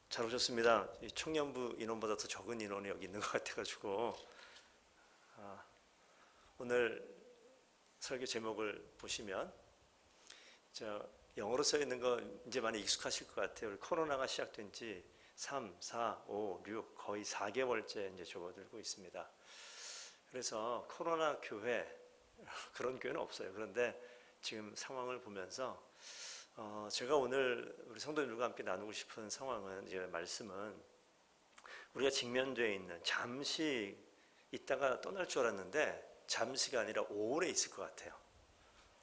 잘 오셨습니다. 이 청년부 인원보다 더 적은 인원이 여기 있는 것 같아가지고 오늘 설교 제목을 보시면 영어로 써 있는 거 이제 많이 익숙하실 것 같아요. 우리 코로나가 시작된 지 3, 4, 5, 6 거의 4개월째 이제 접어들고 있습니다. 그래서 코로나 교회 그런 교회는 없어요. 그런데 지금 상황을 보면서 제가 오늘 우리 성도님들과 함께 나누고 싶은 상황은 이제 말씀은 우리가 직면되어 있는 잠시 있다가 떠날 줄 알았는데 잠시가 아니라 오래 있을 것 같아요.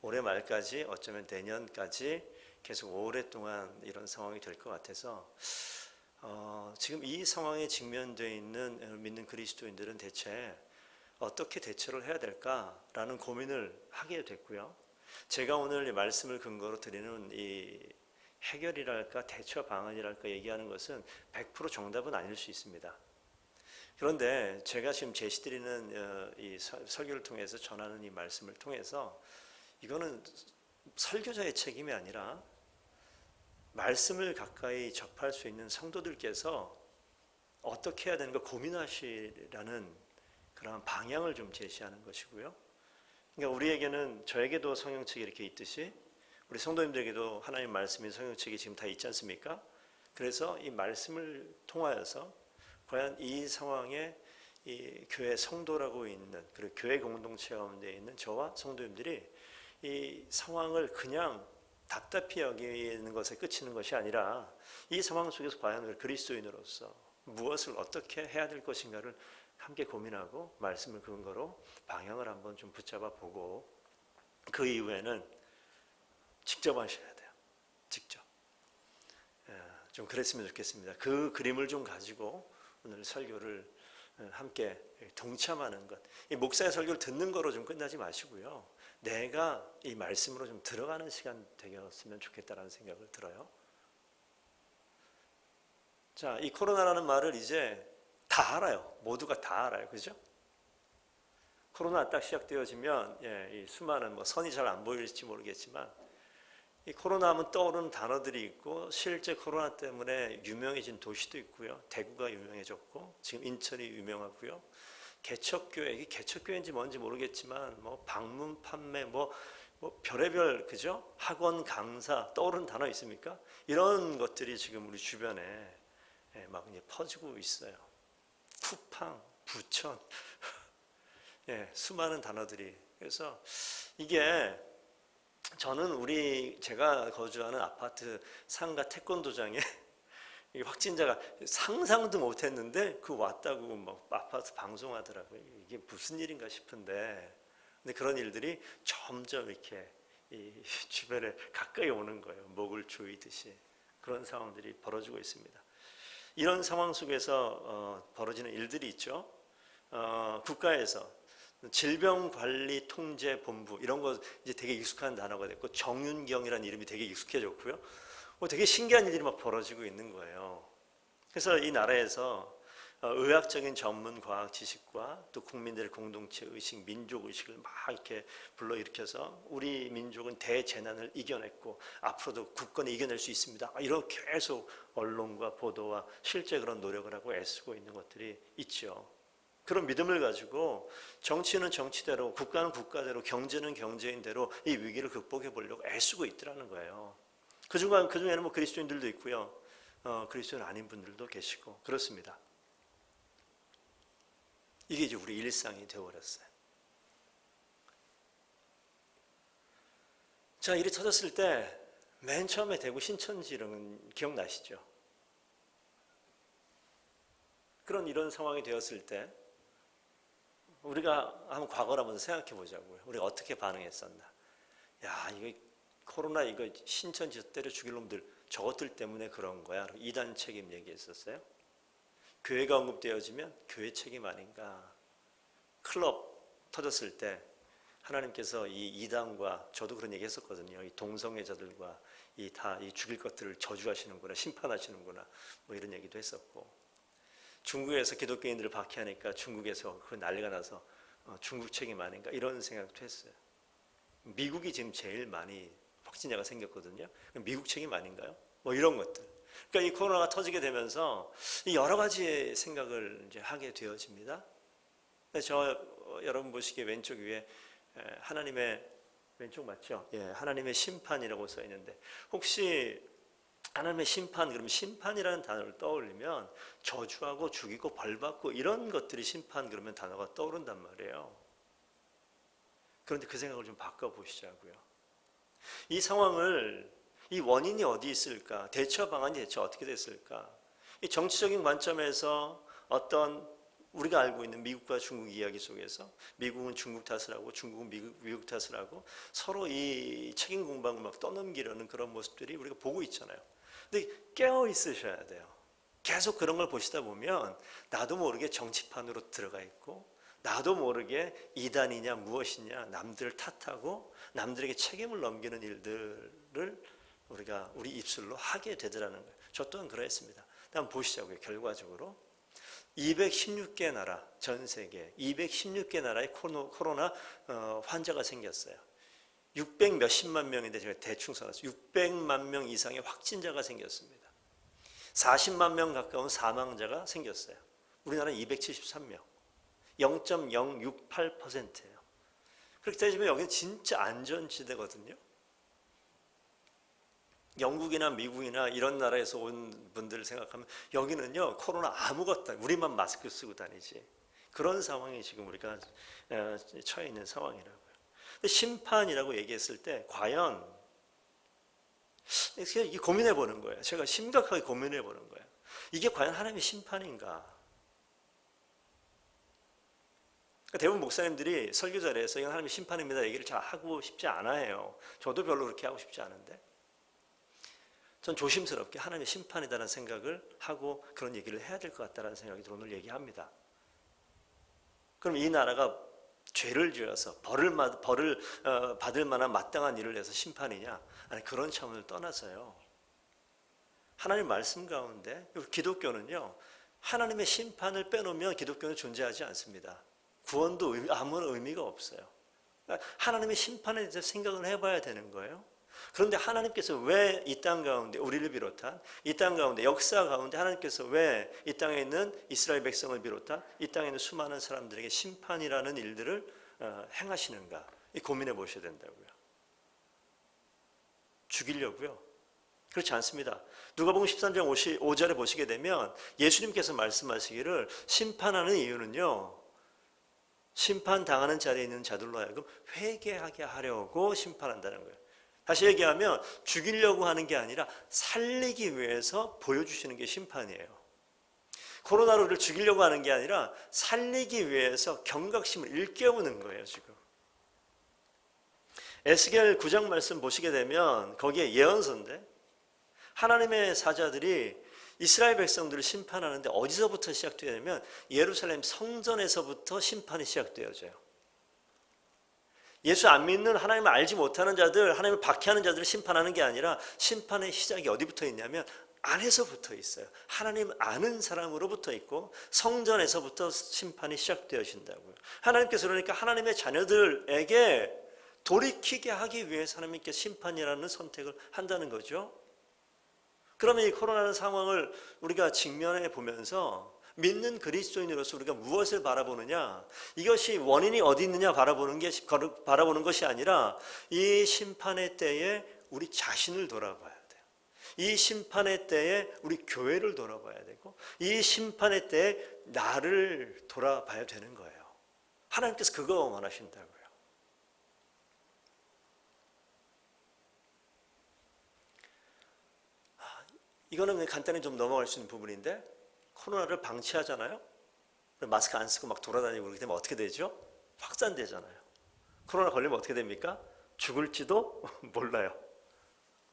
올해 말까지 어쩌면 내년까지 계속 오랫동안 이런 상황이 될 것 같아서 지금 이 상황에 직면되어 있는 믿는 그리스도인들은 대체 어떻게 대처를 해야 될까라는 고민을 하게 됐고요. 제가 오늘 이 말씀을 근거로 드리는 이 해결이랄까 대처 방안이랄까 얘기하는 것은 100% 정답은 아닐 수 있습니다. 그런데 제가 지금 제시드리는 이 설교를 통해서 전하는 이 말씀을 통해서 이거는 설교자의 책임이 아니라 말씀을 가까이 접할 수 있는 성도들께서 어떻게 해야 되는가 고민하시라는 그런 방향을 좀 제시하는 것이고요. 그러니까 우리에게는 저에게도 성경책이 이렇게 있듯이 우리 성도님들에게도 하나님 말씀인 성경책이 지금 다 있지 않습니까? 그래서 이 말씀을 통하여서 과연 이 상황에 이 교회 성도라고 있는 그리고 교회 공동체 가운데 있는 저와 성도님들이 이 상황을 그냥 답답히 여기는 것에 그치는 것이 아니라 이 상황 속에서 과연 그리스도인으로서 무엇을 어떻게 해야 될 것인가를 함께 고민하고 말씀을 근거로 방향을 한번 좀 붙잡아 보고 그 이후에는 직접 하셔야 돼요. 직접. 좀 그랬으면 좋겠습니다. 그 그림을 좀 가지고 오늘 설교를 함께 동참하는 것. 이 목사의 설교를 듣는 거로 좀 끝나지 마시고요. 내가 이 말씀으로 좀 들어가는 시간 되었으면 좋겠다라는 생각을 들어요. 자, 이 코로나라는 말을 이제 다 알아요. 모두가 다 알아요. 그죠? 코로나 딱 시작되어지면 이 수많은 선이 잘 안 보일지 모르겠지만 이 코로나 하면 떠오르는 단어들이 있고 실제 코로나 때문에 유명해진 도시도 있고요. 대구가 유명해졌고 지금 인천이 유명하고요. 개척교회, 이게 개척교회인지 뭔지 모르겠지만 방문 판매 별의별 그죠? 학원 강사 떠오르는 단어 있습니까? 이런 것들이 지금 우리 주변에 막 이제 퍼지고 있어요. 쿠팡, 부천, 수많은 단어들이. 그래서 이게 저는 제가 거주하는 아파트 상가 태권도장에 확진자가 상상도 못했는데 왔다고 막 아파트 방송하더라고요. 이게 무슨 일인가 싶은데, 근데 그런 일들이 점점 이렇게 이 주변에 가까이 오는 거예요. 목을 조이듯이 그런 상황들이 벌어지고 있습니다. 이런 상황 속에서 벌어지는 일들이 있죠. 국가에서 질병관리통제본부 이런 거 이제 되게 익숙한 단어가 됐고 정윤경이라는 이름이 되게 익숙해졌고요. 되게 신기한 일이 막 벌어지고 있는 거예요. 그래서 이 나라에서 의학적인 전문 과학 지식과 또 국민들의 공동체 의식, 민족 의식을 막 이렇게 불러일으켜서 우리 민족은 대재난을 이겨냈고 앞으로도 굳건히 이겨낼 수 있습니다. 이렇게 계속 언론과 보도와 실제 그런 노력을 하고 애쓰고 있는 것들이 있죠. 그런 믿음을 가지고 정치는 정치대로, 국가는 국가대로, 경제는 경제인대로 이 위기를 극복해 보려고 애쓰고 있더라는 거예요. 그중에는 그리스도인들도 있고요. 그리스도인 아닌 분들도 계시고 그렇습니다. 이게 이제 우리 일상이 되어버렸어요. 자, 일이 터졌을 때 맨 처음에 대구 신천지는 기억나시죠? 이런 상황이 되었을 때 우리가 한번 과거를 한번 생각해 보자고요. 우리가 어떻게 반응했었나? 야, 이거 코로나 이거 신천지 때려 죽일 놈들 저것들 때문에 그런 거야. 이단 책임 얘기했었어요. 교회가 언급되어지면 교회 책임 아닌가. 클럽 터졌을 때 하나님께서 이 이단과 저도 그런 얘기 했었거든요. 이 동성애자들과 이 죽일 것들을 저주하시는구나, 심판하시는구나, 이런 얘기도 했었고, 중국에서 기독교인들을 박해하니까 중국에서 그 난리가 나서 중국 책임 아닌가 이런 생각도 했어요. 미국이 지금 제일 많이 확진자가 생겼거든요. 미국 책임 아닌가요? 이런 것들. 그러니까 이 코로나가 터지게 되면서 여러 가지 생각을 이제 하게 되어집니다. 여러분 보시기에 왼쪽 위에 하나님의, 왼쪽 맞죠? 예, 하나님의 심판이라고 써 있는데, 혹시 하나님의 심판, 그러면 심판이라는 단어를 떠올리면 저주하고 죽이고 벌받고 이런 것들이 심판 그러면 단어가 떠오른단 말이에요. 그런데 그 생각을 좀 바꿔보시자고요. 이 상황을, 이 원인이 어디 있을까? 대처 방안이 대체 어떻게 됐을까? 이 정치적인 관점에서 어떤 우리가 알고 있는 미국과 중국 이야기 속에서 미국은 중국 탓을 하고 중국은 미국 탓을 하고 서로 이 책임 공방을 막 떠넘기려는 그런 모습들이 우리가 보고 있잖아요. 근데 깨어 있으셔야 돼요. 계속 그런 걸 보시다 보면 나도 모르게 정치판으로 들어가 있고, 나도 모르게 이단이냐 무엇이냐 남들을 탓하고 남들에게 책임을 넘기는 일들을 우리가 우리 입술로 하게 되더라는 거예요. 저 또한 그랬습니다. 한번 보시자고요. 결과적으로 216개 나라, 전 세계 216개 나라에 코로나 환자가 생겼어요. 600 몇십만 명인데 제가 대충 써놨어요. 600만 명 이상의 확진자가 생겼습니다. 40만 명 가까운 사망자가 생겼어요. 우리나라는 273명, 0.068%예요. 그렇게 따지면 여기는 진짜 안전지대거든요. 영국이나 미국이나 이런 나라에서 온 분들을 생각하면 여기는요, 코로나 아무것도, 우리만 마스크 쓰고 다니지. 그런 상황이 지금 우리가 처해 있는 상황이라고요. 심판이라고 얘기했을 때 과연, 고민해 보는 거예요. 제가 심각하게 고민해 보는 거예요. 이게 과연 하나님의 심판인가? 대부분 목사님들이 설교 자리에서 이건 하나님의 심판입니다 얘기를 잘 하고 싶지 않아요. 저도 별로 그렇게 하고 싶지 않은데, 전 조심스럽게 하나님의 심판이라는 생각을 하고 그런 얘기를 해야 될 것 같다는 생각이 들어 오늘 얘기합니다. 그럼 이 나라가 죄를 지어서 벌을 받을 만한 마땅한 일을 해서 심판이냐? 아니, 그런 차원을 떠나서요, 하나님 말씀 가운데 기독교는요, 하나님의 심판을 빼놓으면 기독교는 존재하지 않습니다. 구원도 아무런 의미가 없어요. 하나님의 심판에 대해서 생각을 해봐야 되는 거예요. 그런데 하나님께서 왜 이 땅 가운데, 우리를 비롯한 이 땅 가운데, 역사 가운데 하나님께서 왜 이 땅에 있는 이스라엘 백성을 비롯한 이 땅에 있는 수많은 사람들에게 심판이라는 일들을 행하시는가, 고민해 보셔야 된다고요. 죽이려고요? 그렇지 않습니다. 누가복음 13장 55절에 보시게 되면 예수님께서 말씀하시기를 심판하는 이유는요, 심판당하는 자리에 있는 자들로 하여금 회개하게 하려고 심판한다는 거예요. 다시 얘기하면 죽이려고 하는 게 아니라 살리기 위해서 보여주시는 게 심판이에요. 코로나로 우리를 죽이려고 하는 게 아니라 살리기 위해서 경각심을 일깨우는 거예요, 지금. 에스겔 9장 말씀 보시게 되면 거기에 예언서인데, 하나님의 사자들이 이스라엘 백성들을 심판하는데 어디서부터 시작되냐면 예루살렘 성전에서부터 심판이 시작되어져요. 예수 안 믿는, 하나님을 알지 못하는 자들, 하나님을 박해하는 자들을 심판하는 게 아니라 심판의 시작이 어디부터 있냐면 안에서부터 있어요. 하나님 아는 사람으로부터 있고 성전에서부터 심판이 시작되어진다고요. 하나님께서 그러니까 하나님의 자녀들에게 돌이키게 하기 위해서 하나님께 심판이라는 선택을 한다는 거죠. 그러면 이 코로나라는 상황을 우리가 직면해 보면서 믿는 그리스도인으로서 우리가 무엇을 바라보느냐, 이것이 원인이 어디 있느냐 바라보는 것이 아니라 이 심판의 때에 우리 자신을 돌아봐야 돼요. 이 심판의 때에 우리 교회를 돌아봐야 되고, 이 심판의 때에 나를 돌아봐야 되는 거예요. 하나님께서 그거 원하신다고요. 이거는 간단히 좀 넘어갈 수 있는 부분인데, 코로나를 방치하잖아요. 마스크 안 쓰고 막 돌아다니고 그렇게 되면 어떻게 되죠? 확산되잖아요. 코로나 걸리면 어떻게 됩니까? 죽을지도 몰라요.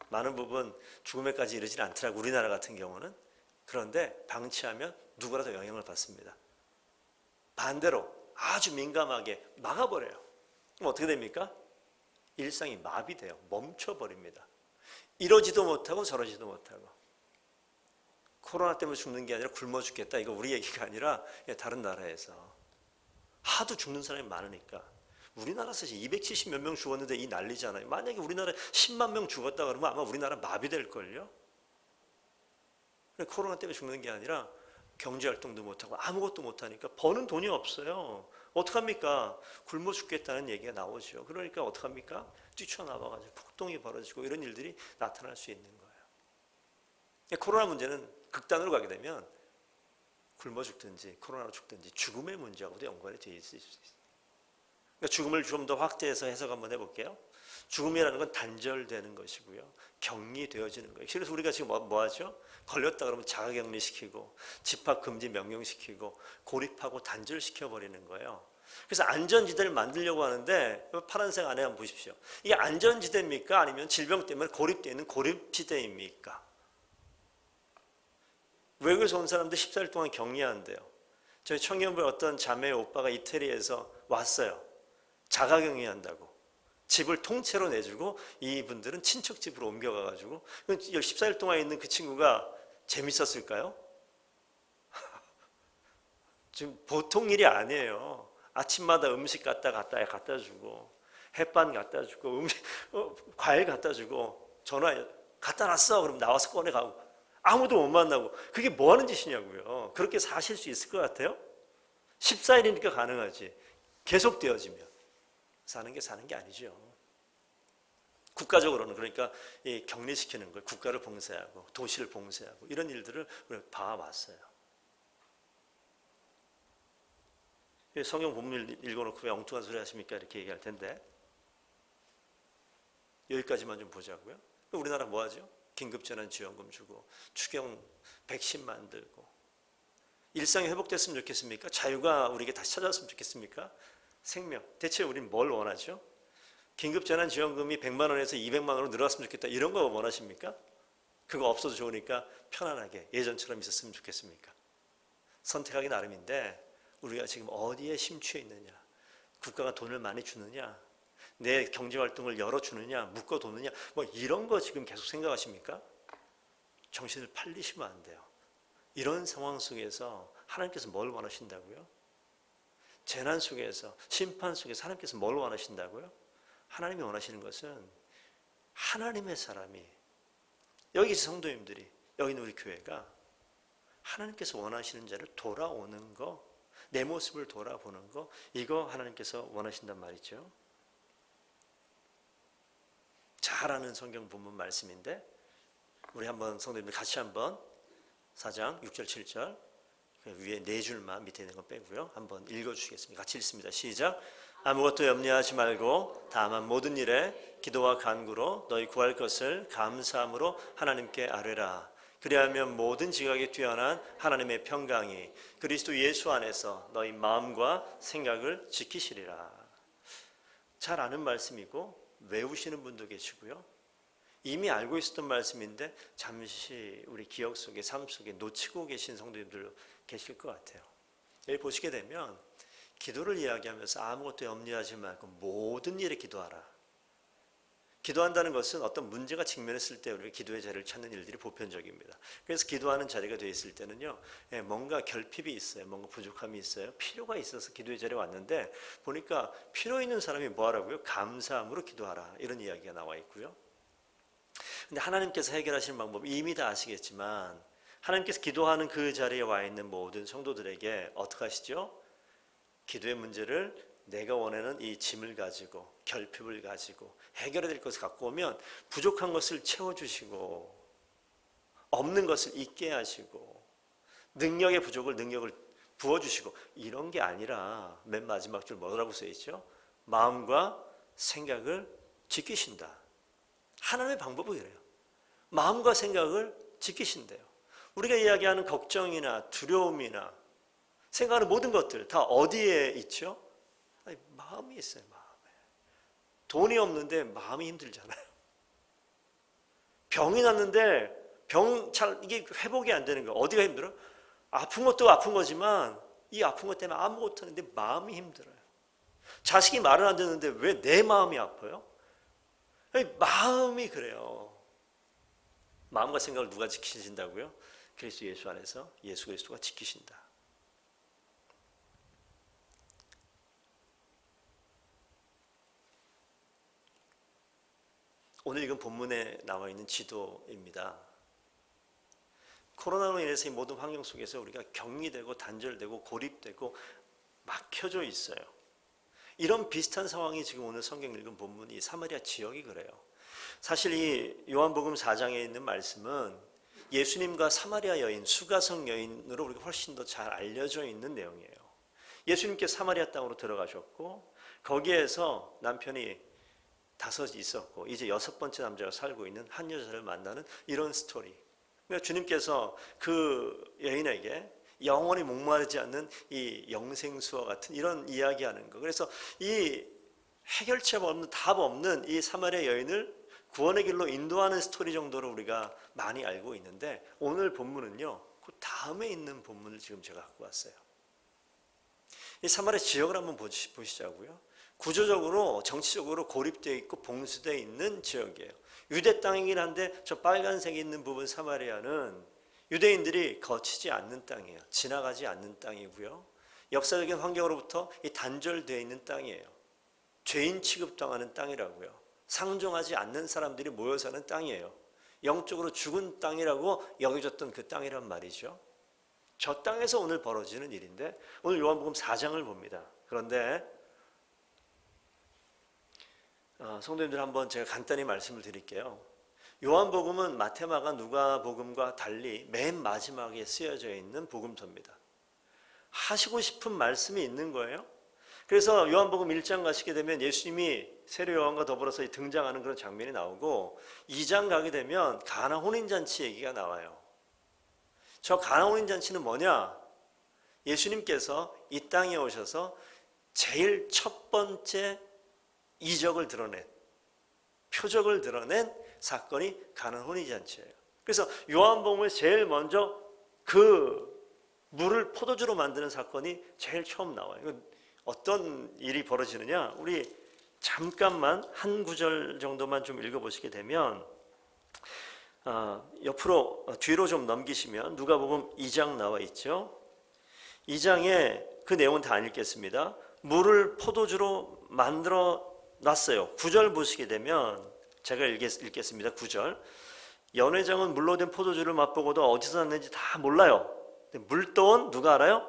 많은 부분 죽음에까지 이르지는 않더라고, 우리나라 같은 경우는. 그런데 방치하면 누구라도 영향을 받습니다. 반대로 아주 민감하게 막아버려요. 그럼 어떻게 됩니까? 일상이 마비돼요. 멈춰버립니다. 이러지도 못하고 저러지도 못하고. 코로나 때문에 죽는 게 아니라 굶어 죽겠다, 이거 우리 얘기가 아니라 다른 나라에서 하도 죽는 사람이 많으니까. 우리나라에서 270 몇 명 죽었는데 이 난리잖아요. 만약에 우리나라에 10만 명 죽었다 그러면 아마 우리나라 마비될걸요. 코로나 때문에 죽는 게 아니라 경제활동도 못하고 아무것도 못하니까 버는 돈이 없어요. 어떡합니까? 굶어 죽겠다는 얘기가 나오죠. 그러니까 어떡합니까? 뛰쳐나와가지고 폭동이 벌어지고 이런 일들이 나타날 수 있는 거예요. 코로나 문제는 극단으로 가게 되면 굶어 죽든지 코로나로 죽든지 죽음의 문제하고도 연관이 되어 있을 수 있어요. 그러니까 죽음을 좀 더 확대해서 해석 한번 해볼게요. 죽음이라는 건 단절되는 것이고요. 격리되어지는 거예요. 그래서 우리가 지금 뭐 하죠? 걸렸다 그러면 자가격리시키고 집합금지 명령시키고 고립하고 단절시켜버리는 거예요. 그래서 안전지대를 만들려고 하는데 파란색 안에 한번 보십시오. 이게 안전지대입니까? 아니면 질병 때문에 고립되어 있는 고립지대입니까? 외국에서 온 사람들 14일 동안 격리한대요. 저희 청년부의 어떤 자매 오빠가 이태리에서 왔어요. 자가격리한다고. 집을 통째로 내주고 이분들은 친척 집으로 옮겨가가지고 14일 동안 있는 그 친구가 재밌었을까요? 지금 보통 일이 아니에요. 아침마다 음식 갖다 주고 햇반 갖다 주고 과일 갖다 주고 전화 갖다 놨어 그럼 나와서 꺼내가고 아무도 못 만나고 그게 뭐 하는 짓이냐고요. 그렇게 사실 수 있을 것 같아요? 14일이니까 가능하지. 계속되어지면 사는 게 아니죠. 국가적으로는 그러니까 이 격리시키는 걸 국가를 봉쇄하고 도시를 봉쇄하고 이런 일들을 우리가 봐왔어요. 성경 본문 읽어놓고 왜 엉뚱한 소리 하십니까? 이렇게 얘기할 텐데 여기까지만 좀 보자고요. 우리나라 뭐 하죠? 긴급재난지원금 주고 추경 백신 만들고 일상이 회복됐으면 좋겠습니까? 자유가 우리에게 다시 찾아왔으면 좋겠습니까? 생명. 대체 우리는 뭘 원하죠? 긴급재난지원금이 100만 원에서 200만 원으로 늘어났으면 좋겠다. 이런 거 원하십니까? 그거 없어도 좋으니까 편안하게 예전처럼 있었으면 좋겠습니까? 선택하기 나름인데 우리가 지금 어디에 심취해 있느냐? 국가가 돈을 많이 주느냐? 내 경제활동을 열어주느냐? 묶어두느냐? 뭐 이런 거 지금 계속 생각하십니까? 정신을 팔리시면 안 돼요. 이런 상황 속에서 하나님께서 뭘 원하신다고요? 재난 속에서 심판 속에서 하나님께서 뭘 원하신다고요? 하나님이 원하시는 것은 하나님의 사람이 여기 성도님들이 여기 있는 우리 교회가 하나님께서 원하시는 자를 돌아오는 거 내 모습을 돌아보는 거 이거 하나님께서 원하신단 말이죠. 잘 아는 성경 본문 말씀인데 우리 한번 성도님들 같이 한번 4장 6절 7절 위에 네 줄만 밑에 있는 거 빼고요. 한번 읽어주시겠습니다. 같이 읽습니다. 시작. 아무것도 염려하지 말고 다만 모든 일에 기도와 간구로 너희 구할 것을 감사함으로 하나님께 아뢰라. 그리하면 모든 지각에 뛰어난 하나님의 평강이 그리스도 예수 안에서 너희 마음과 생각을 지키시리라. 잘 아는 말씀이고 외우시는 분도 계시고요. 이미 알고 있었던 말씀인데 잠시 우리 기억 속에 삶 속에 놓치고 계신 성도님들 계실 것 같아요. 여기 보시게 되면 기도를 이야기하면서 아무것도 염려하지 말고 모든 일에 기도하라. 기도한다는 것은 어떤 문제가 직면했을 때 우리가 기도의 자리를 찾는 일들이 보편적입니다. 그래서 기도하는 자리가 되어 있을 때는요, 뭔가 결핍이 있어요. 뭔가 부족함이 있어요. 필요가 있어서 기도의 자리에 왔는데 보니까 필요 있는 사람이 뭐 하라고요? 감사함으로 기도하라. 이런 이야기가 나와 있고요. 근데 하나님께서 해결하시는 방법 이미 다 아시겠지만 하나님께서 기도하는 그 자리에 와 있는 모든 성도들에게 어떻게 하시죠? 기도의 문제를 내가 원하는 이 짐을 가지고 결핍을 가지고 해결해야 될 것을 갖고 오면 부족한 것을 채워주시고 없는 것을 있게 하시고 능력의 부족을 능력을 부어주시고 이런 게 아니라 맨 마지막 줄 뭐라고 써있죠? 마음과 생각을 지키신다. 하나님의 방법은 그래요. 마음과 생각을 지키신대요. 우리가 이야기하는 걱정이나 두려움이나 생각하는 모든 것들 다 어디에 있죠? 아니, 마음이 있어요. 마음에. 돈이 없는데 마음이 힘들잖아요. 병이 났는데 이게 회복이 안 되는 거예요. 어디가 힘들어? 아픈 것도 아픈 거지만 이 아픈 것 때문에 아무것도 하는데 마음이 힘들어요. 자식이 말을 안 듣는데 왜 내 마음이 아파요? 아니, 마음이 그래요. 마음과 생각을 누가 지키신다고요? 그리스도 예수 안에서 예수 그리스도가 지키신다. 오늘 읽은 본문에 나와 있는 지도입니다. 코로나로 인해서 이 모든 환경 속에서 우리가 격리되고 단절되고 고립되고 막혀져 있어요. 이런 비슷한 상황이 지금 오늘 성경 읽은 본문이 사마리아 지역이 그래요. 사실 이 요한복음 4장에 있는 말씀은 예수님과 사마리아 여인, 수가성 여인으로 우리가 훨씬 더 잘 알려져 있는 내용이에요. 예수님께 사마리아 땅으로 들어가셨고 거기에서 남편이 5 있었고 이제 6번째 남자가 살고 있는 한 여자를 만나는 이런 스토리. 그러니까 주님께서 그 여인에게 영원히 목마르지 않는 이 영생수와 같은 이런 이야기하는 거. 그래서 이 해결책 없는, 답 없는 이 사마리아 여인을 구원의 길로 인도하는 스토리 정도로 우리가 많이 알고 있는데 오늘 본문은요, 그 다음에 있는 본문을 지금 제가 갖고 왔어요. 이 사마리아 지역을 한번 보시자고요. 구조적으로 정치적으로 고립되어 있고 봉쇄되어 있는 지역이에요. 유대 땅이긴 한데 저 빨간색이 있는 부분 사마리아는 유대인들이 거치지 않는 땅이에요. 지나가지 않는 땅이고요. 역사적인 환경으로부터 이 단절되어 있는 땅이에요. 죄인 취급당하는 땅이라고요. 상종하지 않는 사람들이 모여 사는 땅이에요. 영적으로 죽은 땅이라고 여겨졌던 그 땅이란 말이죠. 저 땅에서 오늘 벌어지는 일인데 오늘 요한복음 4장을 봅니다. 그런데 성도님들 한번 제가 간단히 말씀을 드릴게요. 요한복음은 마태마가 누가복음과 달리 맨 마지막에 쓰여져 있는 복음서입니다. 하시고 싶은 말씀이 있는 거예요. 그래서 요한복음 1장 가시게 되면 예수님이 세례 요한과 더불어서 등장하는 그런 장면이 나오고 2장 가게 되면 가나 혼인잔치 얘기가 나와요. 저 가나 혼인잔치는 뭐냐? 예수님께서 이 땅에 오셔서 제일 첫 번째 이적을 드러낸, 표적을 드러낸 사건이 가나 혼인잔치예요. 그래서 요한복음에 제일 먼저 그 물을 포도주로 만드는 사건이 제일 처음 나와요. 어떤 일이 벌어지느냐? 우리 잠깐만 한 구절 정도만 좀 읽어보시게 되면 옆으로 뒤로 좀 넘기시면 누가복음 2장 나와 있죠. 2장에 그 내용은 다 안 읽겠습니다. 물을 포도주로 만들어 놨어요. 9절 보시게 되면 제가 읽겠습니다. 9절. 연회장은 물로 된 포도주를 맛보고도 어디서 났는지 다 몰라요. 물도원 누가 알아요?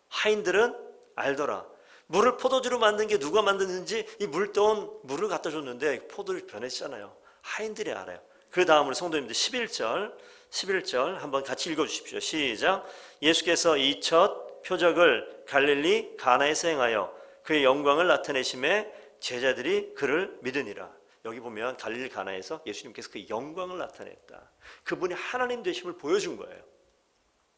하인들은 알더라. 물을 포도주로 만든 게 누가 만드는지 이 물도원 물을 갖다 줬는데 포도를 변했잖아요. 하인들이 알아요. 그 다음으로 성도님들 11절 한번 같이 읽어주십시오. 시작. 예수께서 이 첫 표적을 갈릴리 가나에서 행하여 그의 영광을 나타내심에 제자들이 그를 믿으니라. 여기 보면 갈릴리 가나에서 예수님께서 그 영광을 나타냈다. 그분이 하나님 되심을 보여준 거예요.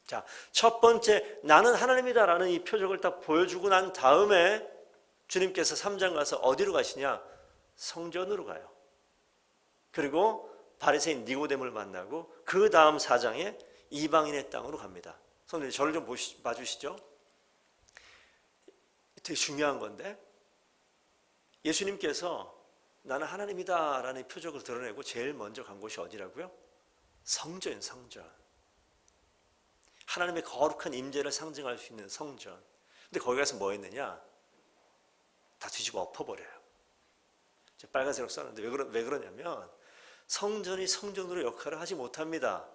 자, 첫 번째 나는 하나님이다라는 이 표적을 딱 보여주고 난 다음에 주님께서 3장 가서 어디로 가시냐? 성전으로 가요. 그리고 바리새인 니고데모를 만나고 그 다음 4장에 이방인의 땅으로 갑니다. 선생님 저를 좀 봐주시죠. 되게 중요한 건데 예수님께서 나는 하나님이다 라는 표적을 드러내고 제일 먼저 간 곳이 어디라고요? 성전. 하나님의 거룩한 임재를 상징할 수 있는 성전. 근데 거기 가서 뭐 했느냐? 다 뒤집어 엎어버려요. 빨간색으로 썼는데 왜 그러냐면 성전이 성전으로 역할을 하지 못합니다.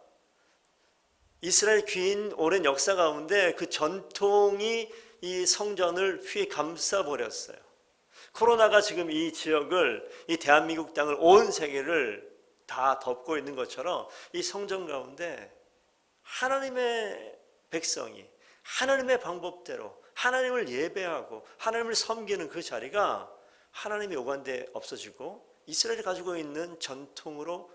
이스라엘 긴 오랜 역사 가운데 그 전통이 이 성전을 휘 감싸버렸어요. 코로나가 지금 이 지역을, 이 대한민국 땅을, 온 세계를 다 덮고 있는 것처럼 이 성전 가운데 하나님의 백성이 하나님의 방법대로 하나님을 예배하고 하나님을 섬기는 그 자리가 하나님의 오간데 없어지고 이스라엘이 가지고 있는 전통으로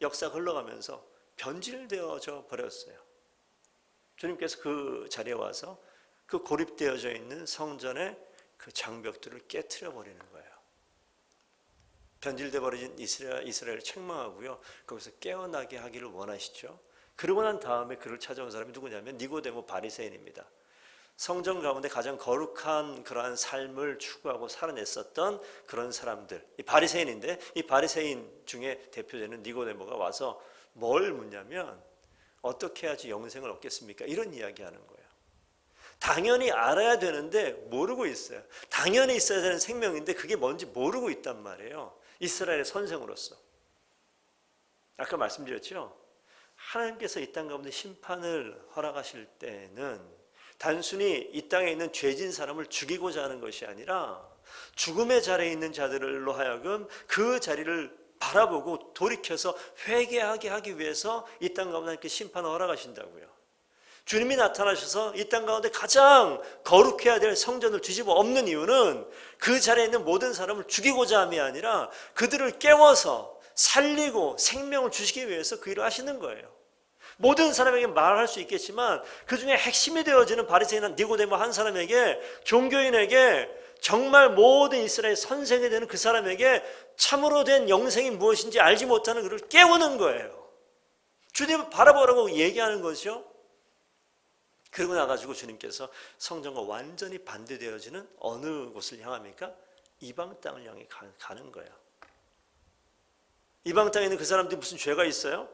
역사가 흘러가면서 변질되어져 버렸어요. 주님께서 그 자리에 와서 그 고립되어져 있는 성전의 그 장벽들을 깨트려 버리는 거예요. 변질되어 버린 이스라엘을 책망하고요. 거기서 깨어나게 하기를 원하시죠. 그러고 난 다음에 그를 찾아온 사람이 누구냐면 니고데모 바리새인입니다. 성전 가운데 가장 거룩한 그러한 삶을 추구하고 살아냈었던 그런 사람들, 이 바리새인인데 이 바리새인 중에 대표되는 니고데모가 와서 뭘 묻냐면 어떻게 해야지 영생을 얻겠습니까? 이런 이야기하는 거예요. 당연히 알아야 되는데 모르고 있어요. 당연히 있어야 되는 생명인데 그게 뭔지 모르고 있단 말이에요. 이스라엘의 선생으로서. 아까 말씀드렸죠? 하나님께서 이 땅 가운데 심판을 허락하실 때는 단순히 이 땅에 있는 죄진 사람을 죽이고자 하는 것이 아니라 죽음의 자리에 있는 자들로 하여금 그 자리를 바라보고 돌이켜서 회개하게 하기 위해서 이 땅 가운데 하나님께 심판을 허락하신다고요. 주님이 나타나셔서 이 땅 가운데 가장 거룩해야 될 성전을 뒤집어 엎는 이유는 그 자리에 있는 모든 사람을 죽이고자 함이 아니라 그들을 깨워서 살리고 생명을 주시기 위해서 그 일을 하시는 거예요. 모든 사람에게 말할 수 있겠지만 그 중에 핵심이 되어지는 바리새인 니고데모 한 사람에게, 종교인에게, 정말 모든 이스라엘 선생이 되는 그 사람에게 참으로 된 영생이 무엇인지 알지 못하는 그를 깨우는 거예요. 주님을 바라보라고 얘기하는 것이요. 그러고 나가지고 주님께서 성전과 완전히 반대되어지는 어느 곳을 향합니까? 이방 땅을 향해 가는 거예요. 이방 땅에 있는 그 사람들이 무슨 죄가 있어요?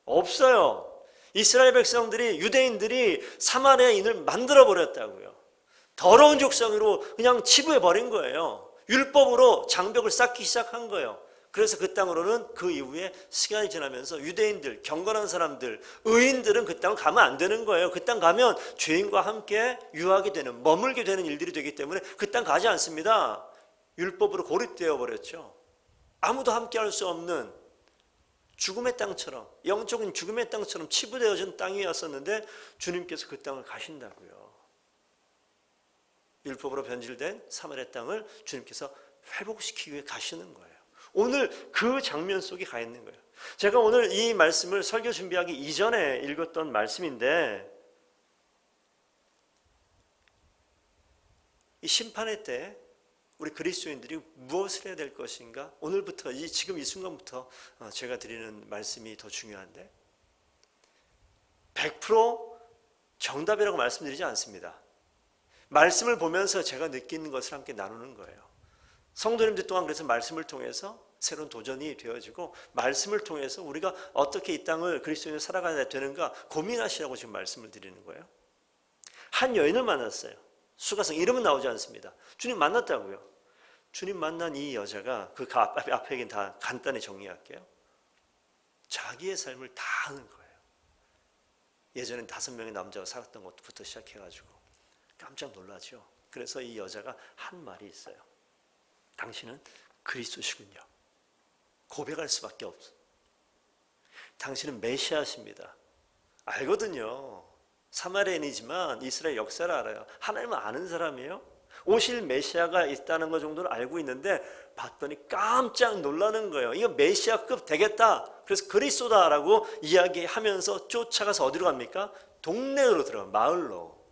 없어요. 이스라엘 백성들이, 유대인들이 사마리아인을 만들어 버렸다고요. 더러운 족성으로 그냥 치부해 버린 거예요. 율법으로 장벽을 쌓기 시작한 거예요. 그래서 그 땅으로는 그 이후에 시간이 지나면서 유대인들, 경건한 사람들, 의인들은 그 땅을 가면 안 되는 거예요. 그 땅 가면 죄인과 함께 유하게 되는, 머물게 되는 일들이 되기 때문에 그 땅 가지 않습니다. 율법으로 고립되어 버렸죠. 아무도 함께 할 수 없는 죽음의 땅처럼, 영적인 죽음의 땅처럼 치부되어진 땅이었었는데 주님께서 그 땅을 가신다고요. 율법으로 변질된 사마리아 땅을 주님께서 회복시키기 위해 가시는 거예요. 오늘 그 장면 속에 가 있는 거예요. 제가 오늘 이 말씀을 설교 준비하기 이전에 읽었던 말씀인데, 이 심판의 때 우리 그리스도인들이 무엇을 해야 될 것인가? 오늘부터, 지금 이 순간부터 제가 드리는 말씀이 더 중요한데, 100% 정답이라고 말씀드리지 않습니다. 말씀을 보면서 제가 느끼는 것을 함께 나누는 거예요. 성도님들 또한 그래서 말씀을 통해서 새로운 도전이 되어지고, 말씀을 통해서 우리가 어떻게 이 땅을 그리스도인으로 살아가야 되는가 고민하시라고 지금 말씀을 드리는 거예요. 한 여인을 만났어요. 수가성, 이름은 나오지 않습니다. 주님 만났다고요. 주님 만난 이 여자가, 그 앞에 얘기는 다 간단히 정리할게요. 자기의 삶을 다 하는 거예요. 예전엔 5명의 남자가 살았던 것부터 시작해가지고 깜짝 놀라죠. 그래서 이 여자가 한 말이 있어요. 당신은 그리스도시군요. 고백할 수밖에 없어. 당신은 메시아십니다. 알거든요. 사마리아인이지만 이스라엘 역사를 알아요. 하나님을 아는 사람이에요. 오실 메시아가 있다는 것 정도는 알고 있는데 봤더니 깜짝 놀라는 거예요. 이거 메시아급 되겠다. 그래서 그리스도다라고 이야기하면서 쫓아가서 어디로 갑니까? 동네로 들어가, 마을로.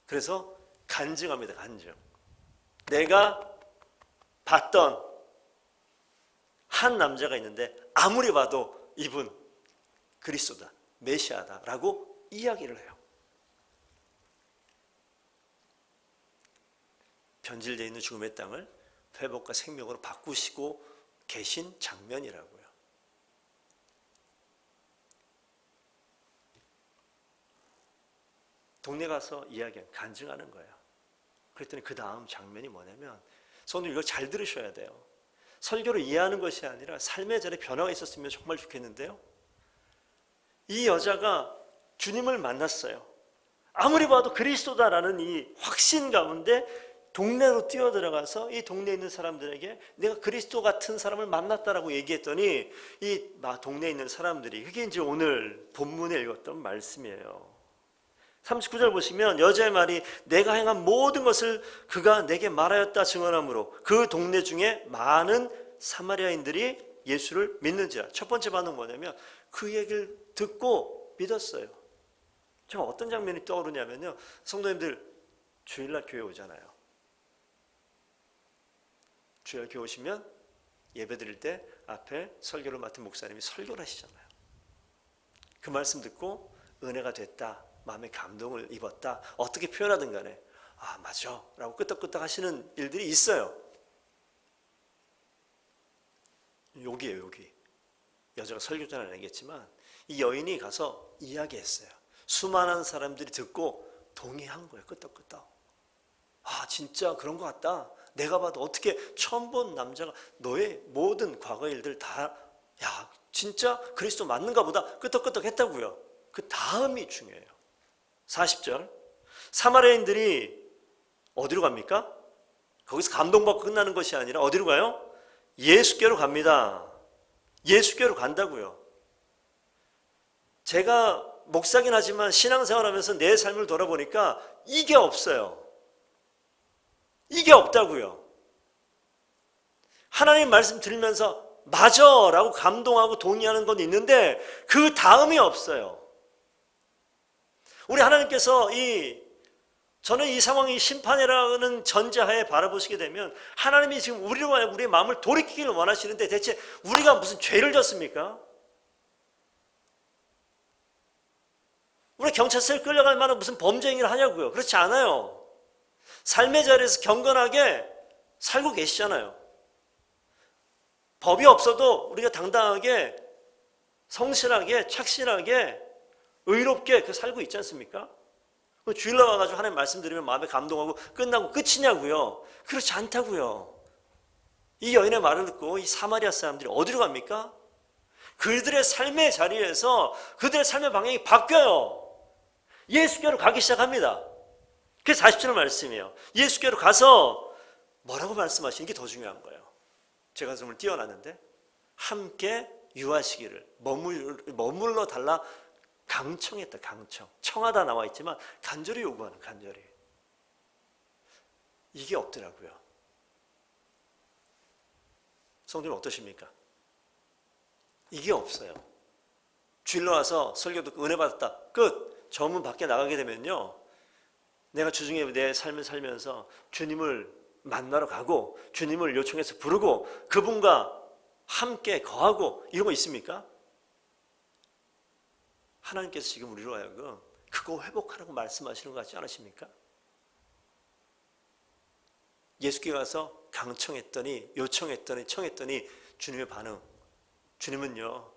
그래서 간증합니다. 간증. 내가 봤던 한 남자가 있는데 아무리 봐도 이분 그리스도다, 메시아다라고 이야기를 해요. 변질되어 있는 죽음의 땅을 회복과 생명으로 바꾸시고 계신 장면이라고요. 동네 가서 간증하는 거예요. 그랬더니 그 다음 장면이 뭐냐면, 성도 이걸 잘 들으셔야 돼요. 설교를 이해하는 것이 아니라 삶의 자리에 변화가 있었으면 정말 좋겠는데요. 이 여자가 주님을 만났어요. 아무리 봐도 그리스도다라는 이 확신 가운데 동네로 뛰어들어가서 이 동네에 있는 사람들에게 내가 그리스도 같은 사람을 만났다라고 얘기했더니, 이 동네에 있는 사람들이, 그게 이제 오늘 본문에 읽었던 말씀이에요. 39절 보시면 여자의 말이 내가 행한 모든 것을 그가 내게 말하였다 증언하므로 그 동네 중에 많은 사마리아인들이 예수를 믿는지라. 첫 번째 반응은 뭐냐면 그 얘기를 듣고 믿었어요. 제가 어떤 장면이 떠오르냐면요, 성도님들 주일날 교회 오잖아요. 주일 교회 오시면 예배 드릴 때 앞에 설교를 맡은 목사님이 설교를 하시잖아요. 그 말씀 듣고 은혜가 됐다, 마음의 감동을 입었다, 어떻게 표현하든 간에 아 맞아 라고 끄떡끄떡 하시는 일들이 있어요. 여기에요. 여기 여자가 설교자는 아니겠지만 이 여인이 가서 이야기했어요. 수많은 사람들이 듣고 동의한 거예요. 끄떡끄떡. 아 진짜 그런 것 같다. 내가 봐도 어떻게 처음 본 남자가 너의 모든 과거 일들 다, 야 진짜 그리스도 맞는가 보다 끄덕끄덕 했다고요. 그 다음이 중요해요. 40절. 사마리아인들이 어디로 갑니까? 거기서 감동받고 끝나는 것이 아니라 어디로 가요? 예수께로 갑니다. 예수께로 간다고요. 제가 목사긴 하지만 신앙생활하면서 내 삶을 돌아보니까 이게 없어요. 이게 없다고요. 하나님 말씀 들으면서 맞아 라고 감동하고 동의하는 건 있는데 그 다음이 없어요. 우리 하나님께서 저는 이 상황이 심판이라는 전제하에 바라보시게 되면 하나님이 지금 우리의 마음을 돌이키기를 원하시는데 대체 우리가 무슨 죄를 졌습니까? 우리 경찰서에 끌려갈 만한 무슨 범죄 행위를 하냐고요. 그렇지 않아요. 삶의 자리에서 경건하게 살고 계시잖아요. 법이 없어도 우리가 당당하게 성실하게 착실하게 의롭게 살고 있지 않습니까? 주일날 와가지고 하나님 말씀 드리면 마음에 감동하고 끝나고 끝이냐고요. 그렇지 않다고요. 이 여인의 말을 듣고 이 사마리아 사람들이 어디로 갑니까? 그들의 삶의 자리에서 그들의 삶의 방향이 바뀌어요. 예수께로 가기 시작합니다. 그게 40절 말씀이에요. 예수께로 가서 뭐라고 말씀하시는 게 더 중요한 거예요. 제가 좀 띄어놨는데 함께 유하시기를 머물러 달라 강청했다. 강청. 청하다 나와 있지만 간절히 요구하는 간절히. 이게 없더라고요. 성도님 어떠십니까? 이게 없어요. 주일로 와서 설교 듣고 은혜 받았다. 끝. 저 문 밖에 나가게 되면요. 내가 주중에 내 삶을 살면서 주님을 만나러 가고 주님을 요청해서 부르고 그분과 함께 거하고 이런 거 있습니까? 하나님께서 지금 우리로 하여금 그거 회복하라고 말씀하시는 것 같지 않으십니까? 예수께 가서 강청했더니 요청했더니 청했더니 주님의 반응. 주님은요.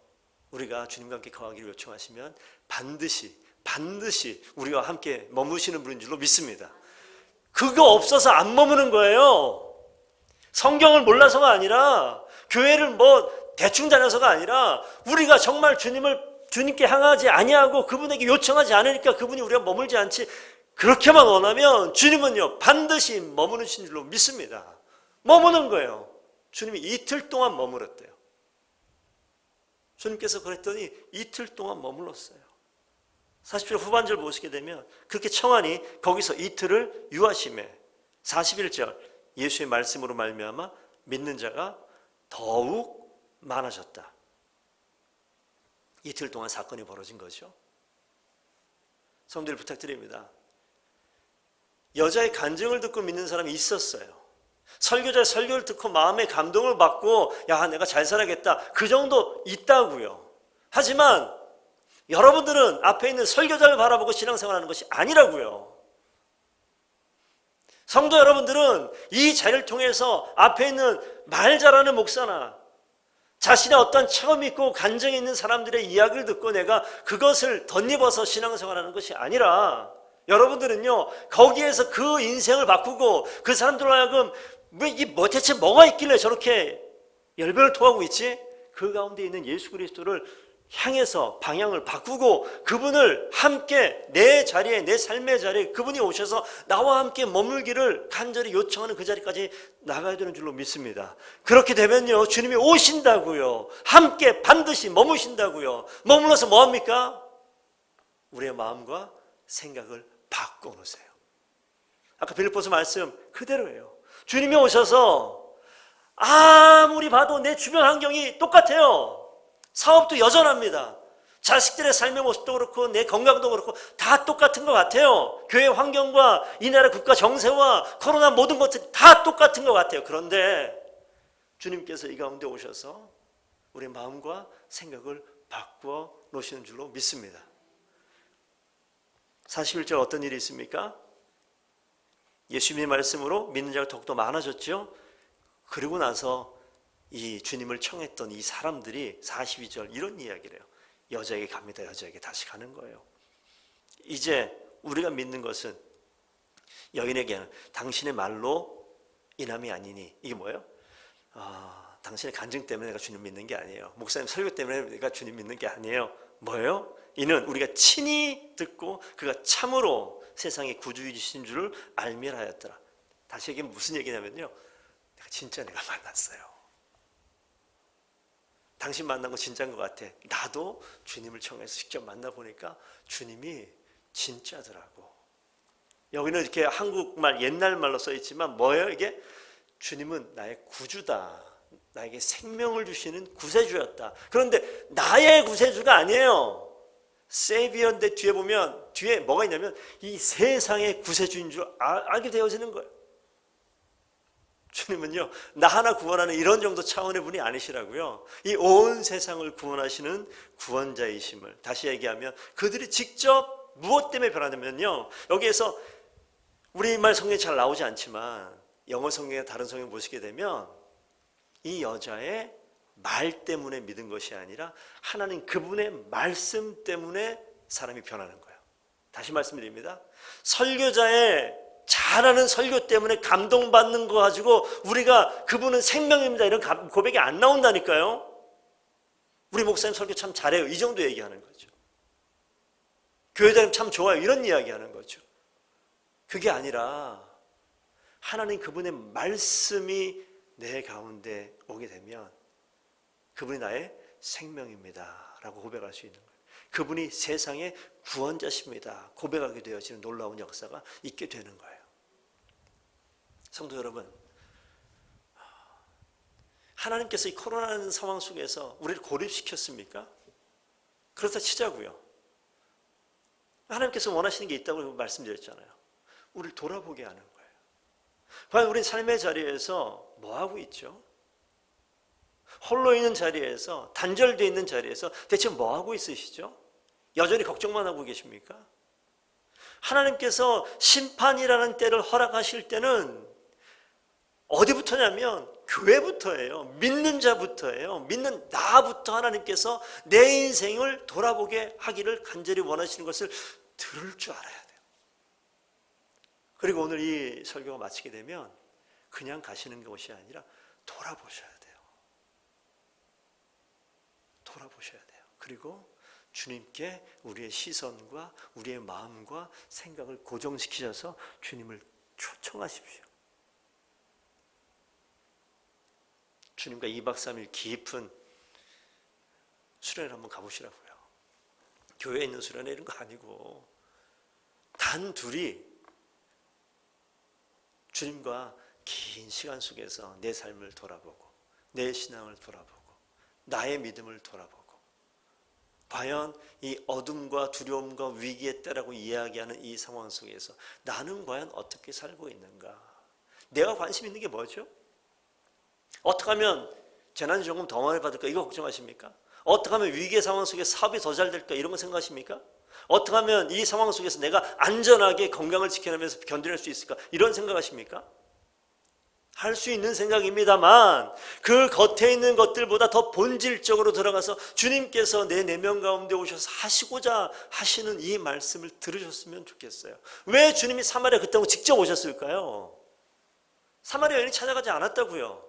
우리가 주님과 함께 거하기를 요청하시면 반드시 우리와 함께 머무시는 분인 줄로 믿습니다. 그거 없어서 안 머무는 거예요. 성경을 몰라서가 아니라 교회를 대충 다녀서가 아니라 우리가 정말 주님께 향하지 아니하고 그분에게 요청하지 않으니까 그분이 우리가 머물지 않지. 그렇게만 원하면 주님은요 반드시 머무르신 줄로 믿습니다. 머무는 거예요. 주님이 이틀 동안 머물었대요. 주님께서 그랬더니 이틀 동안 머물렀어요. 40절 후반절 보시게 되면 그렇게 청하니 거기서 이틀을 유하심에 41절 예수의 말씀으로 말미암아 믿는 자가 더욱 많아졌다. 이틀 동안 사건이 벌어진 거죠. 성도들 부탁드립니다. 여자의 간증을 듣고 믿는 사람이 있었어요. 설교자의 설교를 듣고 마음의 감동을 받고 야 내가 잘 살아야겠다. 그 정도 있다고요. 하지만 여러분들은 앞에 있는 설교자를 바라보고 신앙생활하는 것이 아니라고요. 성도 여러분들은 이 자리를 통해서 앞에 있는 말 잘하는 목사나 자신의 어떤 체험이 있고 간증이 있는 사람들의 이야기를 듣고 내가 그것을 덧입어서 신앙생활하는 것이 아니라 여러분들은요 거기에서 그 인생을 바꾸고 그 사람들로 하여금 대체 뭐가 있길래 저렇게 열변을 토하고 있지? 그 가운데 있는 예수 그리스도를 향해서 방향을 바꾸고 그분을 함께 내 자리에 내 삶의 자리에 그분이 오셔서 나와 함께 머물기를 간절히 요청하는 그 자리까지 나가야 되는 줄로 믿습니다. 그렇게 되면요 주님이 오신다고요. 함께 반드시 머무신다고요. 머물러서 뭐합니까? 우리의 마음과 생각을 바꿔놓으세요. 아까 빌립보서 말씀 그대로예요. 주님이 오셔서 아무리 봐도 내 주변 환경이 똑같아요. 사업도 여전합니다. 자식들의 삶의 모습도 그렇고 내 건강도 그렇고 다 똑같은 것 같아요. 교회 환경과 이 나라 국가 정세와 코로나 모든 것들이 다 똑같은 것 같아요. 그런데 주님께서 이 가운데 오셔서 우리 마음과 생각을 바꾸어 놓으시는 줄로 믿습니다. 41절 어떤 일이 있습니까? 예수님의 말씀으로 믿는 자가 더욱더 많아졌죠. 그리고 나서 이 주님을 청했던 이 사람들이 42절 이런 이야기를 해요. 여자에게 갑니다. 여자에게 다시 가는 거예요. 이제 우리가 믿는 것은 여인에게는 당신의 말로 인함이 아니니 이게 뭐예요? 당신의 간증 때문에 내가 주님 믿는 게 아니에요. 목사님 설교 때문에 내가 주님 믿는 게 아니에요. 뭐예요? 이는 우리가 친히 듣고 그가 참으로 세상의 구주이신 줄을 알미라 하였더라. 다시 얘기하면 무슨 얘기냐면요, 내가 만났어요. 당신 만난 거 진짜인 것 같아. 나도 주님을 청해서 직접 만나보니까 주님이 진짜더라고. 여기는 이렇게 한국말 옛날 말로 써있지만 뭐예요 이게? 주님은 나의 구주다. 나에게 생명을 주시는 구세주였다. 그런데 나의 구세주가 아니에요. 세비어인데 뒤에 보면 뒤에 뭐가 있냐면 이 세상의 구세주인 줄 알게 되어지는 거예요. 주님은요, 나 하나 구원하는 이런 정도 차원의 분이 아니시라고요. 이 온 세상을 구원하시는 구원자이심을, 다시 얘기하면 그들이 직접 무엇 때문에 변하냐면요, 여기에서 우리말 성경에 잘 나오지 않지만 영어 성경이나 다른 성경 보시게 되면 이 여자의 말 때문에 믿은 것이 아니라 하나님 그분의 말씀 때문에 사람이 변하는 거예요. 다시 말씀드립니다. 설교자의 잘하는 설교 때문에 감동받는 거 가지고 우리가 그분은 생명입니다 이런 고백이 안 나온다니까요. 우리 목사님 설교 참 잘해요 이 정도 얘기하는 거죠. 교회자님 참 좋아요 이런 이야기하는 거죠. 그게 아니라 하나님 그분의 말씀이 내 가운데 오게 되면 그분이 나의 생명입니다 라고 고백할 수 있는 거예요. 그분이 세상의 구원자십니다 고백하게 되어지는 놀라운 역사가 있게 되는 거예요. 성도 여러분, 하나님께서 이 코로나라는 상황 속에서 우리를 고립시켰습니까? 그렇다 치자고요. 하나님께서 원하시는 게 있다고 말씀드렸잖아요. 우리를 돌아보게 하는 거예요. 과연 우리 삶의 자리에서 뭐하고 있죠? 홀로 있는 자리에서, 단절되어 있는 자리에서 대체 뭐하고 있으시죠? 여전히 걱정만 하고 계십니까? 하나님께서 심판이라는 때를 허락하실 때는 어디부터냐면 교회부터예요. 믿는 자부터예요. 믿는 나부터 하나님께서 내 인생을 돌아보게 하기를 간절히 원하시는 것을 들을 줄 알아야 돼요. 그리고 오늘 이 설교가 마치게 되면 그냥 가시는 것이 아니라 돌아보셔야 돼요. 돌아보셔야 돼요. 그리고 주님께 우리의 시선과 우리의 마음과 생각을 고정시키셔서 주님을 초청하십시오. 주님과 2박 3일 깊은 수련을 한번 가보시라고요. 교회에 있는 수련회 이런 거 아니고 단 둘이 주님과 긴 시간 속에서 내 삶을 돌아보고 내 신앙을 돌아보고 나의 믿음을 돌아보고 과연 이 어둠과 두려움과 위기에 때라고 이야기하는 이 상황 속에서 나는 과연 어떻게 살고 있는가? 내가 관심 있는 게 뭐죠? 어떻게 하면 재난지원금 더 많이 받을까? 이거 걱정하십니까? 어떻게 하면 위기의 상황 속에서 사업이 더 잘 될까? 이런 거 생각하십니까? 어떻게 하면 이 상황 속에서 내가 안전하게 건강을 지켜내면서 견뎌낼 수 있을까? 이런 생각하십니까? 할 수 있는 생각입니다만 그 겉에 있는 것들보다 더 본질적으로 들어가서 주님께서 내 내면 가운데 오셔서 하시고자 하시는 이 말씀을 들으셨으면 좋겠어요. 왜 주님이 사마리아 그 땅으로 직접 오셨을까요? 사마리아 여인이 찾아가지 않았다고요.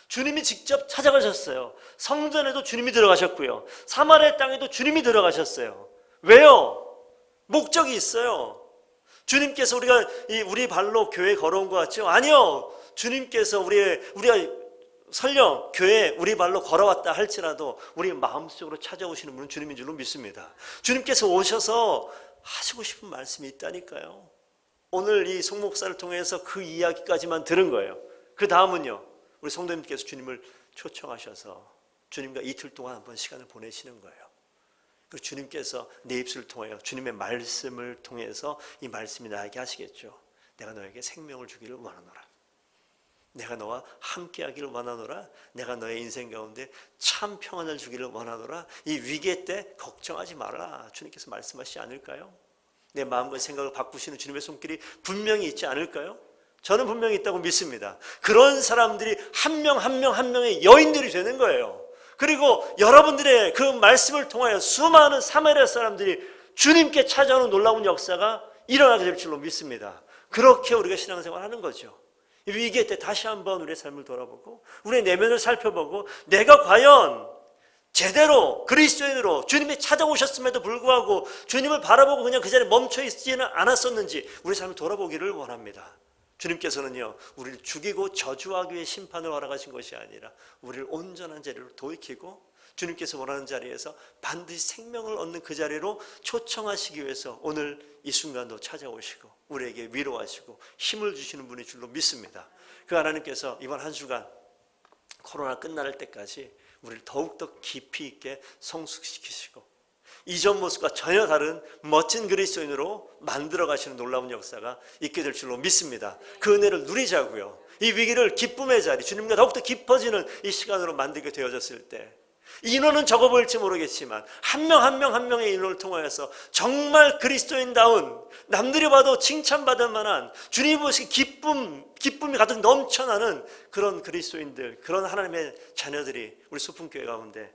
주님이 직접 찾아가셨어요. 성전에도 주님이 들어가셨고요. 사마리아 땅에도 주님이 들어가셨어요. 왜요? 목적이 있어요. 주님께서 우리 발로 교회에 걸어온 것 같죠? 아니요. 주님께서 우리가 설령 교회에 우리 발로 걸어왔다 할지라도 우리 마음속으로 찾아오시는 분은 주님인 줄로 믿습니다. 주님께서 오셔서 하시고 싶은 말씀이 있다니까요. 오늘 이 송 목사를 통해서 그 이야기까지만 들은 거예요. 그 다음은요, 우리 성도님께서 주님을 초청하셔서 주님과 이틀 동안 한번 시간을 보내시는 거예요. 그리고 주님께서 내 입술을 통하여 주님의 말씀을 통해서 이 말씀이 나에게 하시겠죠. 내가 너에게 생명을 주기를 원하노라. 내가 너와 함께하기를 원하노라. 내가 너의 인생 가운데 참 평안을 주기를 원하노라. 이 위기 때 걱정하지 말라. 주님께서 말씀하시지 않을까요? 내 마음과 생각을 바꾸시는 주님의 손길이 분명히 있지 않을까요? 저는 분명히 있다고 믿습니다. 그런 사람들이 한 명 한 명 한 명의 여인들이 되는 거예요. 그리고 여러분들의 그 말씀을 통하여 수많은 사마리아 사람들이 주님께 찾아오는 놀라운 역사가 일어나게 될 줄로 믿습니다. 그렇게 우리가 신앙생활 하는 거죠. 위기의 때 다시 한번 우리의 삶을 돌아보고 우리의 내면을 살펴보고 내가 과연 제대로 그리스도인으로 주님이 찾아오셨음에도 불구하고 주님을 바라보고 그냥 그 자리에 멈춰 있지는 않았었는지 우리 삶을 돌아보기를 원합니다. 주님께서는요, 우리를 죽이고 저주하기 위해 심판을 허락하신 것이 아니라 우리를 온전한 자리로 돌이키고 주님께서 원하는 자리에서 반드시 생명을 얻는 그 자리로 초청하시기 위해서 오늘 이 순간도 찾아오시고 우리에게 위로하시고 힘을 주시는 분인 줄로 믿습니다. 그 하나님께서 이번 한 주간 코로나 끝날 때까지 우리를 더욱더 깊이 있게 성숙시키시고 이전 모습과 전혀 다른 멋진 그리스도인으로 만들어 가시는 놀라운 역사가 있게 될 줄로 믿습니다. 그 은혜를 누리자고요. 이 위기를 기쁨의 자리, 주님과 더욱더 깊어지는 이 시간으로 만들게 되어졌을 때 인원은 적어 보일지 모르겠지만 한 명 한 명의 인원을 통하여서 정말 그리스도인다운 남들이 봐도 칭찬받을 만한 주님이 보시기 기쁨이 가득 넘쳐나는 그런 그리스도인들, 그런 하나님의 자녀들이 우리 소풍교회 가운데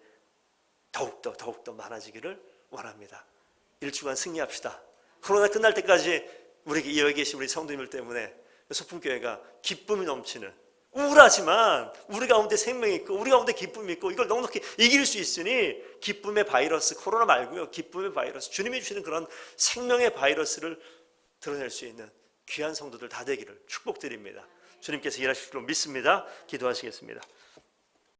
더욱더 많아지기를 원합니다. 일주간 승리합시다. 코로나 끝날 때까지 우리에게 여기 계신 우리 성도님들 때문에 소풍교회가 기쁨이 넘치는, 우울하지만 우리 가운데 생명이 있고 우리 가운데 기쁨이 있고 이걸 넉넉히 이길 수 있으니 기쁨의 바이러스, 코로나 말고요, 기쁨의 바이러스, 주님이 주시는 그런 생명의 바이러스를 드러낼 수 있는 귀한 성도들 다 되기를 축복드립니다. 주님께서 일하실 줄로 믿습니다. 기도하시겠습니다.